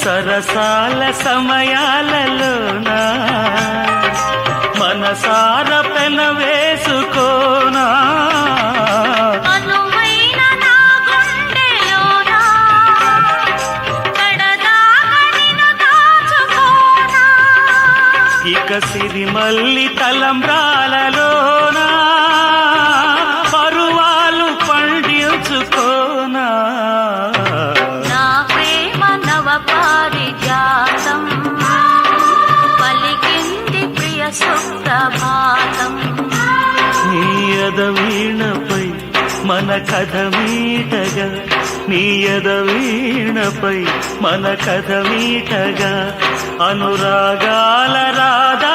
సరసాల సమయాలలోనా మనసార పెన వేసుకోనా ఇక సిరిమల్లి తలంబ్రాలలోనా పరువాలు పండించుకోనా నా ప్రేమ నవ పారిజాతం పలికింది ప్రియ సుప్రభాతం నీయద వీణపై మన కథ మీటగా నీయద వీణపై మన కథ మీటగా అనురాగాల రాధా